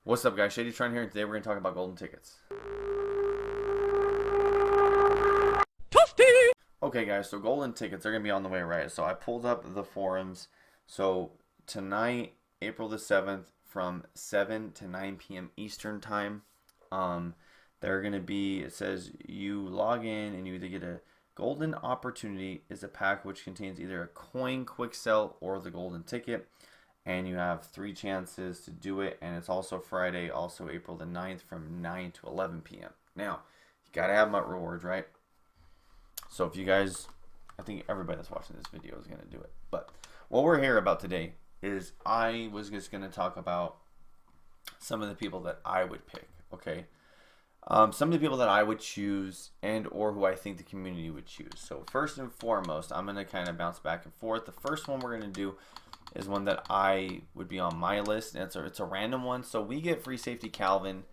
What's up, guys? Shady Tron here, and today we're going to talk about golden tickets. Toasty! Okay, guys, so golden tickets are going to be on the way, right? So I pulled up the forums. So tonight, April the 7th, from 7 to 9 p.m. Eastern Time, they're going to be, it says you log in and you either get a golden opportunity is a pack which contains either a coin, quick sell, or the golden ticket. And you have 3 chances to do it. And it's also Friday, also April the 9th from 9 to 11 p.m. Now, you got to have MUT rewards, right? So if you guys, I think everybody that's watching this video is going to do it. But what we're here about today is I was just going to talk about some of the people that I would pick, okay? Some of the people that I would choose and or who I think the community would choose. So first and foremost, I'm going to kind of bounce back and forth. The first one we're going to do is one that I would be on my list, and it's a random one. So we get free safety Kelvin.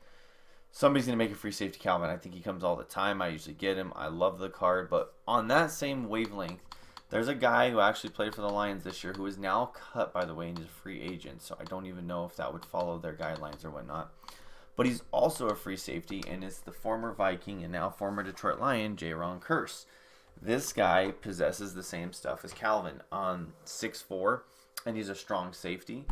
Somebody's going to make a free safety Kelvin. I think he comes all the time. I usually get him. I love the card. But on that same wavelength, there's a guy who actually played for the Lions this year who is now cut, by the way, and he's a free agent. So I don't even know if that would follow their guidelines or whatnot. But he's also a free safety, and it's the former Viking and now former Detroit Lion, Jaron Kearse. This guy possesses the same stuff as Kelvin on 6'4", and he's a strong safety.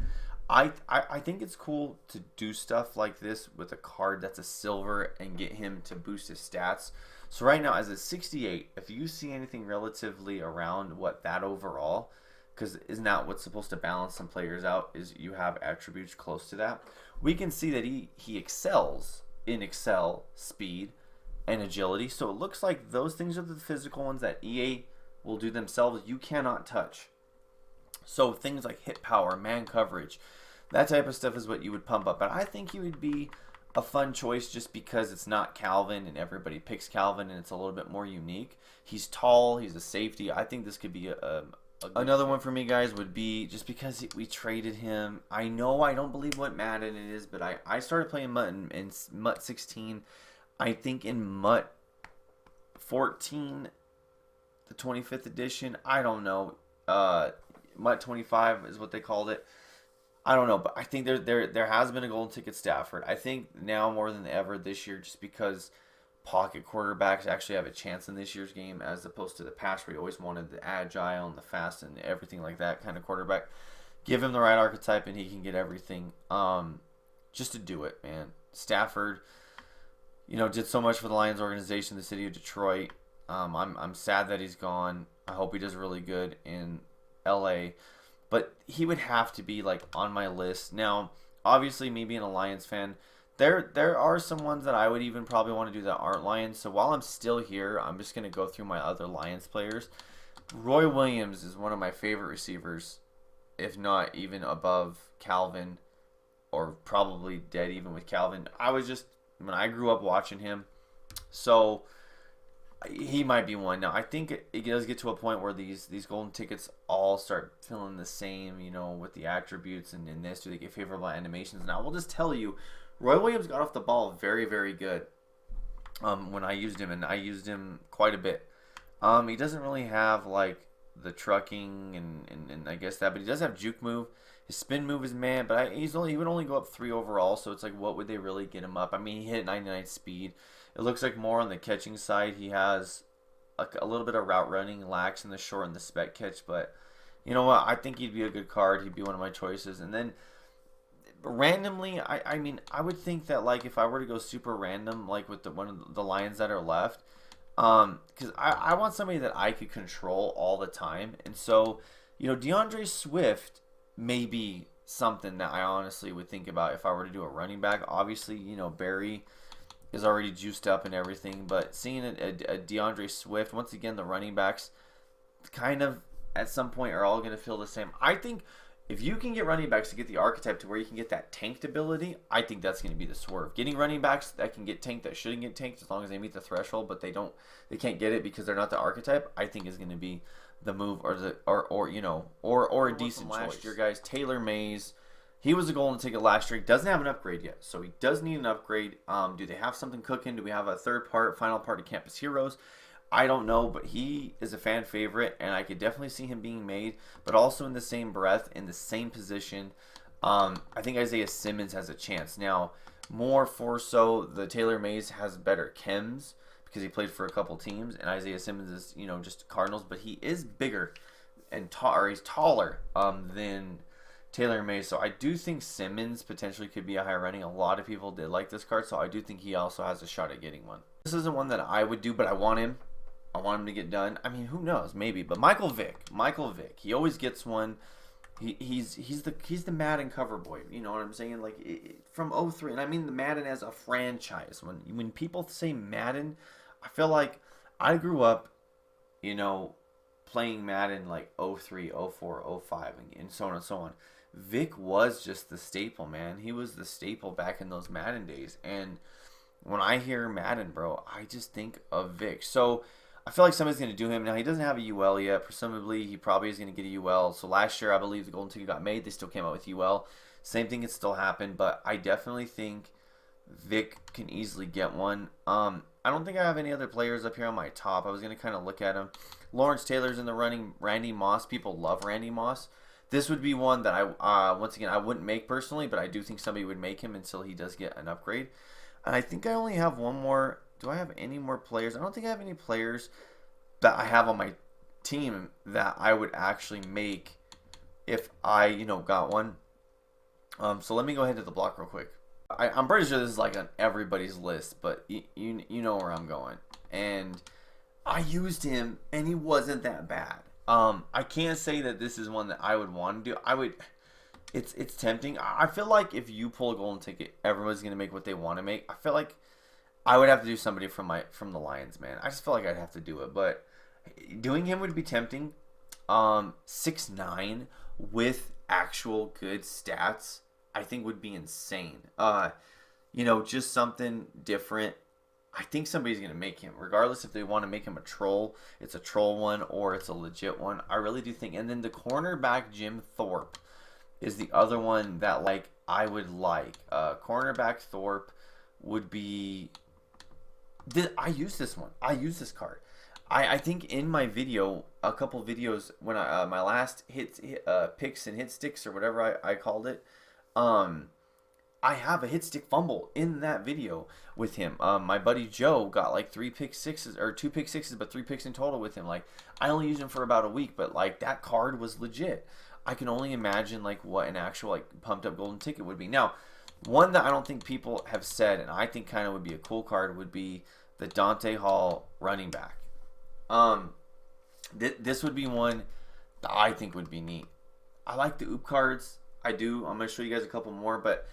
I think it's cool to do stuff like this with a card that's a silver and get him to boost his stats. So right now, as a 68, if you see anything relatively around what that overall, because isn't that what's supposed to balance some players out, is you have attributes close to that, we can see that he excels in excel, speed, and agility. So it looks like those things are the physical ones that EA will do themselves. You cannot touch. So things like hit power, man coverage, that type of stuff is what you would pump up. But I think he would be a fun choice just because it's not Kelvin and everybody picks Kelvin and it's a little bit more unique. He's tall, he's a safety. I think this could be another one for me, guys, would be just because we traded him. I know I don't believe what Madden it is, but I started playing MUT in MUT 16. I think in MUT 14, the 25th edition, I don't know. MUT 25 is what they called it. I don't know, but I think there has been a golden ticket Stafford. I think now more than ever this year, just because pocket quarterbacks actually have a chance in this year's game as opposed to the past where you always wanted the agile and the fast and everything like that kind of quarterback. Give him the right archetype and he can get everything. Just to do it, man. Stafford, did so much for the Lions organization, the city of Detroit. I'm sad that he's gone. I hope he does really good in LA, but he would have to be like on my list. Now, obviously, me being a Lions fan, there are some ones that I would even probably want to do that aren't Lions. So while I'm still here, I'm just going to go through my other Lions players. Roy Williams is one of my favorite receivers, if not even above Kelvin, or probably dead even with Kelvin. When I grew up watching him, so he might be one. Now, I think it does get to a point where these golden tickets all start feeling the same, with the attributes and in this. Do they get favorable animations? Now, we'll just tell you, Roy Williams got off the ball very, very good when I used him, and I used him quite a bit. He doesn't really have, like, the trucking and I guess that, but he does have juke move. His spin move is man, but he would only go up 3 overall, so it's like, what would they really get him up? I mean, he hit 99 speed. It looks like more on the catching side. He has a little bit of route running, lacks in the short and the spec catch, but you know what? I think he'd be a good card. He'd be one of my choices. And then randomly, I mean, I would think that like if I were to go super random, like with one of the Lions that are left, because I want somebody that I could control all the time, and so DeAndre Swift may be something that I honestly would think about if I were to do a running back. Obviously, Barry is already juiced up and everything, but seeing a DeAndre Swift, once again, the running backs kind of at some point are all going to feel the same. I think if you can get running backs to get the archetype to where you can get that tanked ability, I think that's going to be the swerve. Getting running backs that can get tanked, that shouldn't get tanked as long as they meet the threshold, but they can't get it because they're not the archetype, I think is going to be the move or a decent choice. Last year, guys, Taylor Mays. He was a golden ticket last year. He doesn't have an upgrade yet, so he does need an upgrade. Do they have something cooking? Do we have a final part of Campus Heroes? I don't know, but he is a fan favorite, and I could definitely see him being made, but also in the same breath, in the same position. I think Isaiah Simmons has a chance. Now, more for so, the Taylor Mays has better chems because he played for a couple teams, and Isaiah Simmons is, just Cardinals, but he is bigger and he's taller than Taylor Mays. So I do think Simmons potentially could be a high running. A lot of people did like this card, so I do think he also has a shot at getting one. This isn't one that I would do, but I want him. I want him to get done. I mean, who knows? Maybe. But Michael Vick. He always gets one. He's the Madden cover boy. You know what I'm saying? Like from 03, and I mean the Madden as a franchise. When people say Madden, I feel like I grew up, playing Madden like 03, 04, 05, and so on and so on. Vick was just the staple, man. He was the staple back in those Madden days. And when I hear Madden, bro, I just think of Vick. So I feel like somebody's going to do him. Now, he doesn't have a UL yet. Presumably, he probably is going to get a UL. So last year, I believe the Golden Ticket got made. They still came out with UL. Same thing can still happen. But I definitely think Vick can easily get one. I don't think I have any other players up here on my top. I was going to kind of look at them. Lawrence Taylor's in the running. Randy Moss. People love Randy Moss. This would be one that once again, I wouldn't make personally, but I do think somebody would make him until he does get an upgrade. And I think I only have one more. Do I have any more players? I don't think I have any players that I have on my team that I would actually make if I, got one. So let me go ahead to the block real quick. I'm pretty sure this is like on everybody's list, but you know where I'm going. And I used him, and he wasn't that bad. I can't say that this is one that I would want to do. It's tempting. I feel like if you pull a Golden Ticket, everyone's gonna make what they want to make. I feel like I would have to do somebody from the Lions, man. I just feel like I'd have to do it, but doing him would be tempting. 6'9" with actual good stats, I think would be insane. Just something different. I think somebody's going to make him, regardless if they want to make him a troll. It's a troll one or it's a legit one. I really do think. And then the cornerback, Jim Thorpe, is the other one that, I would like. Cornerback Thorpe would be... I use this one. I use this card. I think in my video, a couple videos, when my last picks and hit sticks or whatever I called it, I have a hit stick fumble in that video with him. My buddy Joe got like 2 pick sixes, but 3 picks in total with him. I only used him for about a week, but that card was legit. I can only imagine what an actual pumped up Golden Ticket would be. Now, one that I don't think people have said, and I think kind of would be a cool card, would be the Dante Hall running back. This would be one that I think would be neat. I like the OOP cards. I do. I'm going to show you guys a couple more, but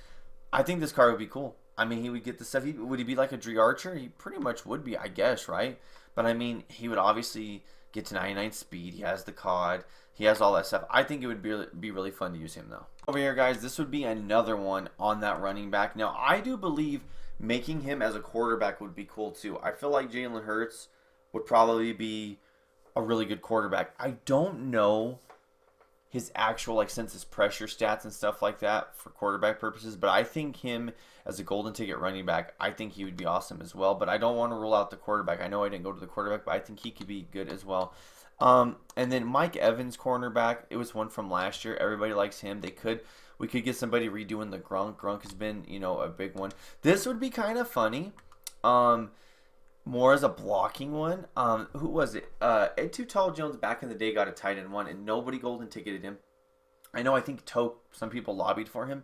I think this card would be cool. I mean, he would get the stuff. Would he be like a Dre Archer? He pretty much would be, I guess, right? But I mean, he would obviously get to 99 speed. He has the COD. He has all that stuff. I think it would be really fun to use him, though. Over here, guys, this would be another one on that running back. Now, I do believe making him as a quarterback would be cool, too. I feel like Jalen Hurts would probably be a really good quarterback. I don't know his actual census pressure stats and stuff like that for quarterback purposes, but I think him as a Golden Ticket running back, I think he would be awesome as well. But I don't want to rule out the quarterback. I know I didn't go to the quarterback, but I think he could be good as well. And then Mike Evans, cornerback, it was one from last year. Everybody likes him. We could get somebody redoing the Grunk. Grunk has been, a big one. This would be kind of funny. More as a blocking one. Who was it? Ed Too Tall Jones back in the day got a tight end one, and nobody Golden Ticketed him. I think some people lobbied for him,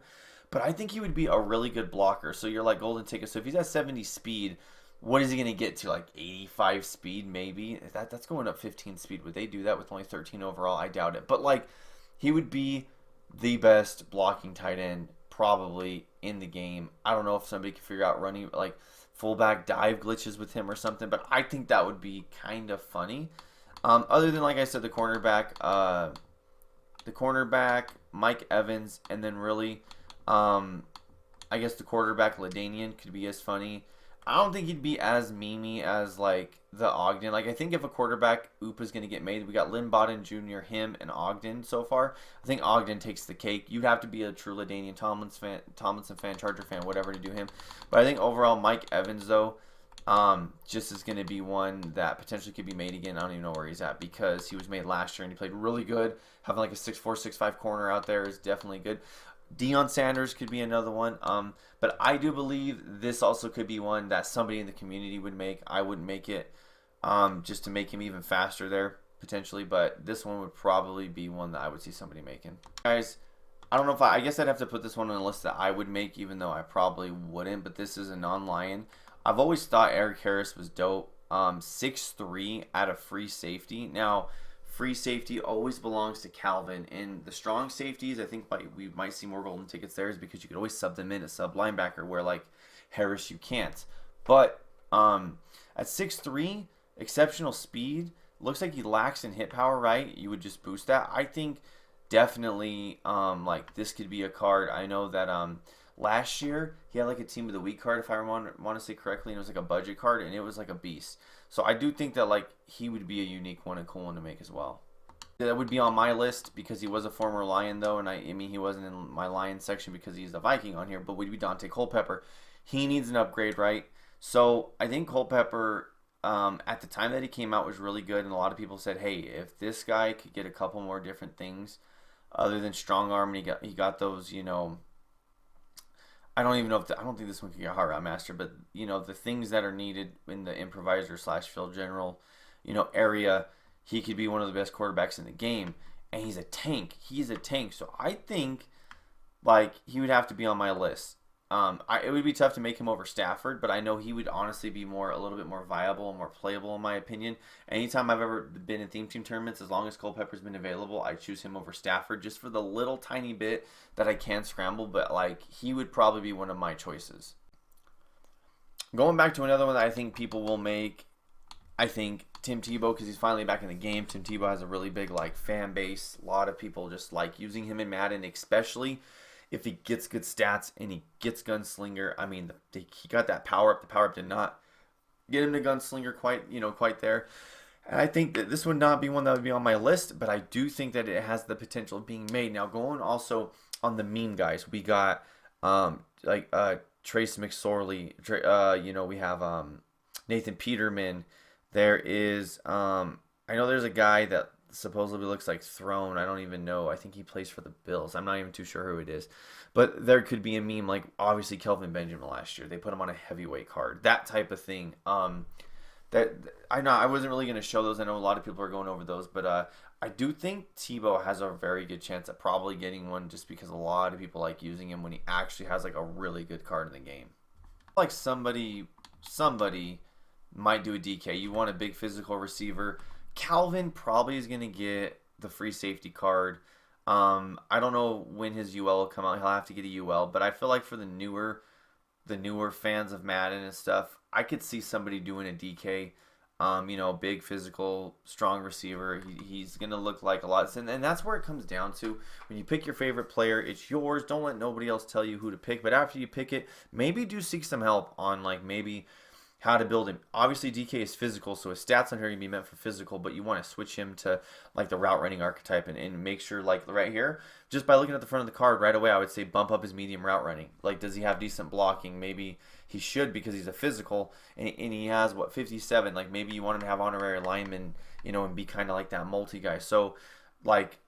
but I think he would be a really good blocker. So you're like Golden Ticket. So if he's at 70 speed, what is he going to get to? 85 speed maybe? That's going up 15 speed. Would they do that with only 13 overall? I doubt it. But he would be the best blocking tight end probably in the game. I don't know if somebody could figure out running fullback dive glitches with him or something, but I think that would be kind of funny. Other than, like I said, the cornerback, Mike Evans, and then really, I guess the quarterback, LaDainian, could be as funny. I don't think he'd be as memey as, the Ogden. I think if a quarterback oop is going to get made, we got Lynn Bowden Jr., him, and Ogden so far. I think Ogden takes the cake. You'd have to be a true LaDainian Tomlinson fan, Charger fan, whatever to do him. But I think overall, Mike Evans, though, just is going to be one that potentially could be made again. I don't even know where he's at because he was made last year and he played really good. Having a 6'4", 6'5" corner out there is definitely good. Dion Sanders could be another one. But I do believe this also could be one that somebody in the community would make. I wouldn't make it, just to make him even faster there potentially. But this one would probably be one that I would see somebody making. Guys, I don't know if I guess I'd have to put this one on a list that I would make, even though I probably wouldn't. But this is a non-Lion. I've always thought Eric Harris was dope. 6'3" at a free safety. Now, free safety always belongs to Calvin. And the strong safeties, I think we might see more golden tickets there, is because you could always sub them in a sub linebacker, where like Harris you can't. But at 6'3", exceptional speed. Looks like he lacks in hit power, right? You would just boost that. I think definitely like this could be a card. I know that last year he had like a team of the week card, if I want to say correctly, and it was like a budget card, and it was like a beast. So I do think that like he would be a unique one, a cool one to make as well. That would be on my list because he was a former Lion though, and I mean he wasn't in my Lion section because he's a Viking on here, but would be Dante Culpepper. He needs an upgrade, right? So I think Culpepper at the time that he came out was really good, and a lot of people said, hey, if this guy could get a couple more different things other than strong arm, and he got those, you know, I don't even know if I don't think this one could get hard route master, but you know the things that are needed in the improviser / field general, you know, area, he could be one of the best quarterbacks in the game, and he's a tank. He's a tank. So I think like he would have to be on my list. It would be tough to make him over Stafford, but I know he would honestly be a little bit more viable and more playable in my opinion. Anytime I've ever been in theme team tournaments, as long as Culpepper's been available, I choose him over Stafford just for the little tiny bit that I can scramble, but like he would probably be one of my choices. Going back to another one that I think people will make, I think Tim Tebow, because he's finally back in the game. Tim Tebow has a really big like fan base. A lot of people just like using him in Madden, especially if he gets good stats and he gets gunslinger. I mean, he got that power up. The power up did not get him to gunslinger quite there. And I think that this would not be one that would be on my list, but I do think that it has the potential of being made. Now, going also on the meme guys, we got Trace McSorley. We have Nathan Peterman. There is I know there's a guy that supposedly looks like Throne. I don't even know. I think he plays for the Bills. I'm not even too sure who it is. But there could be a meme like obviously Kelvin Benjamin last year. They put him on a heavyweight card. That type of thing. That I wasn't really going to show those. I know a lot of people are going over those, but I do think Tebow has a very good chance at probably getting one just because a lot of people like using him when he actually has like a really good card in the game. Like somebody might do a DK. You want a big physical receiver. Calvin probably is going to get the free safety card. I don't know when his UL will come out. He'll have to get a UL, but I feel like for the newer fans of Madden and stuff, I could see somebody doing a DK. Big physical, strong receiver. He's going to look like a lot. And that's where it comes down to. When you pick your favorite player, it's yours. Don't let nobody else tell you who to pick. But after you pick it, maybe do seek some help on like maybe how to build him. Obviously, DK is physical, so his stats on here are going to be meant for physical, but you want to switch him to like the route running archetype and make sure like right here, just by looking at the front of the card right away, I would say bump up his medium route running. Like, does he have decent blocking? Maybe he should because he's a physical and he has 57. Like maybe you want him to have honorary lineman, and be kind of like that multi guy. So like,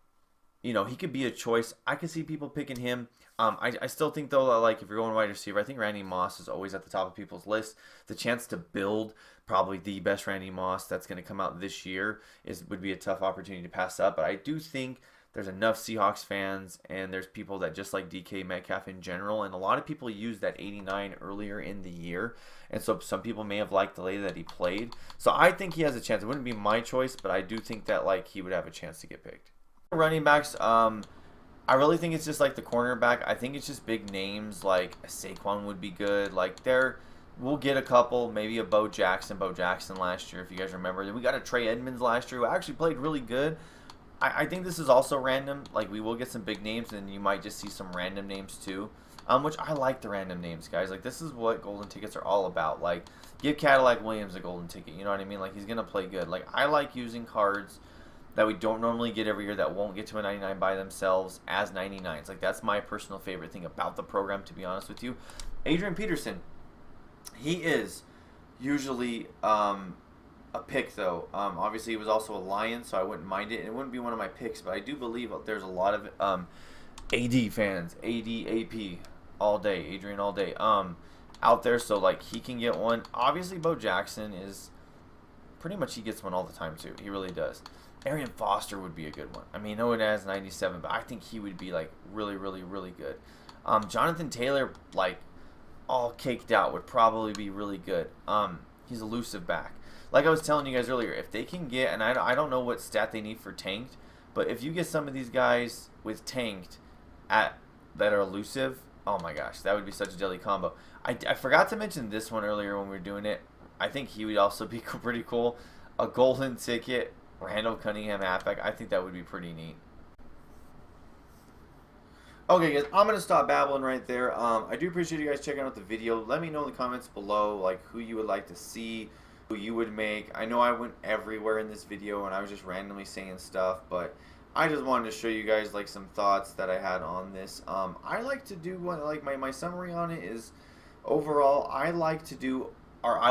he could be a choice. I could see people picking him. I still think though that like if you're going wide receiver, I think Randy Moss is always at the top of people's list. The chance to build probably the best Randy Moss that's going to come out this year would be a tough opportunity to pass up. But I do think there's enough Seahawks fans and there's people that just like DK Metcalf in general, and a lot of people used that 89 earlier in the year, and so some people may have liked the way that he played. So I think he has a chance. It wouldn't be my choice, but I do think that like he would have a chance to get picked. Running backs, I really think it's just like the cornerback. I think it's just big names like Saquon would be good. Like we'll get a couple, maybe a Bo Jackson last year, if you guys remember. Then we got a Trey Edmonds last year who actually played really good. I think this is also random. Like we will get some big names, and you might just see some random names too. Which I like the random names, guys. Like this is what golden tickets are all about. Like give Cadillac Williams a golden ticket. You know what I mean? Like he's gonna play good. Like I like using cards that we don't normally get every year that won't get to a 99 by themselves as 99s. Like that's my personal favorite thing about the program, to be honest with you. Adrian Peterson, he is usually a pick though. Obviously he was also a Lion, so I wouldn't mind it, and it wouldn't be one of my picks, but I do believe there's a lot of AD fans, ADAP all day, Adrian all day. Out there, so like he can get one. Obviously, Bo Jackson is pretty much, he gets one all the time too. He really does. Arian Foster would be a good one. I mean, no one has 97, but I think he would be like really, really, really good. Jonathan Taylor, like all caked out, would probably be really good. He's elusive back. Like I was telling you guys earlier, if they can get, and I don't know what stat they need for tanked, but if you get some of these guys with tanked that are elusive, oh my gosh, that would be such a deadly combo. I forgot to mention this one earlier when we were doing it. I think he would also be pretty cool. A golden ticket, Randall Cunningham halfback. I think that would be pretty neat. Okay, guys, I'm going to stop babbling right there. I do appreciate you guys checking out the video. Let me know in the comments below, like, who you would like to see, who you would make. I know I went everywhere in this video, and I was just randomly saying stuff, but I just wanted to show you guys, like, some thoughts that I had on this. I like to do, like, my summary on it is, overall, I like to do, or I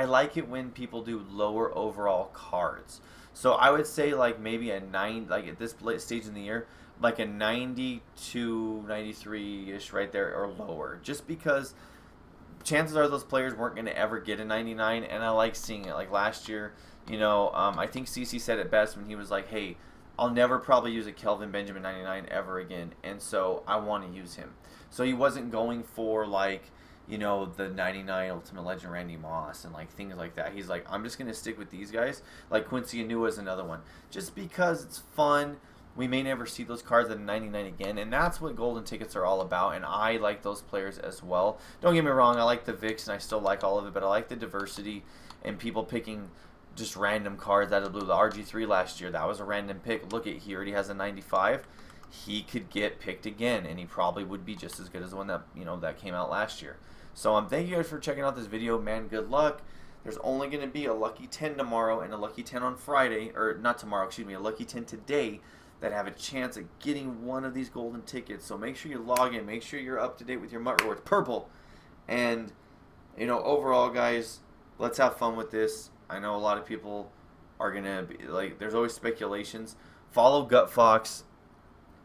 like it when people do lower overall cards. So I would say, like, maybe a 9, like, at this stage in the year, like a 92, 93-ish right there or lower. Just because chances are those players weren't going to ever get a 99, and I like seeing it. Like last year, you know, I think CC said it best when he was like, hey, I'll never probably use a Kelvin Benjamin 99 ever again, and so I want to use him. So he wasn't going for, like, you know, the 99 Ultimate Legend Randy Moss and, like, things like that. He's like, I'm just going to stick with these guys. Like Quincy Enunwa is another one. Just because it's fun. We may never see those cards at a 99 again, and that's what golden tickets are all about, and I like those players as well. Don't get me wrong, I like the Vicks, and I still like all of it, but I like the diversity and people picking just random cards out of the blue. The RG3 last year, that was a random pick. Look at, he already has a 95. He could get picked again, and he probably would be just as good as the one that, you know, that came out last year. So thank you guys for checking out this video, man. Good luck. There's only going to be a lucky 10 tomorrow and a lucky 10 on Friday, or not tomorrow, excuse me, a lucky 10 today that have a chance of getting one of these golden tickets. So make sure you log in. Make sure you're up to date with your MUT rewards. Purple. And, you know, overall, guys, let's have fun with this. I know a lot of people are going to be, like, there's always speculations. Follow Gut Fox.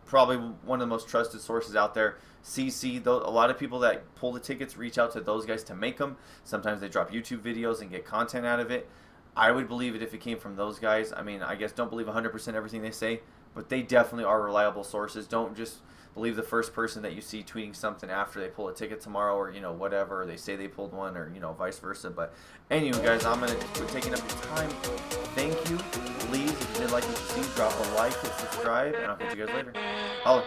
Probably one of the most trusted sources out there. CC, though, a lot of people that pull the tickets reach out to those guys to make them. Sometimes they drop YouTube videos and get content out of it. I would believe it if it came from those guys. I mean, I guess don't believe 100% everything they say, but they definitely are reliable sources. Don't just believe the first person that you see tweeting something after they pull a ticket tomorrow, or, you know, whatever, or they say they pulled one, or, you know, vice versa. But anyway, guys, I'm taking up your time. Thank you. Please, if you did like what you see, drop a like, hit subscribe, and I'll catch you guys later. Holla.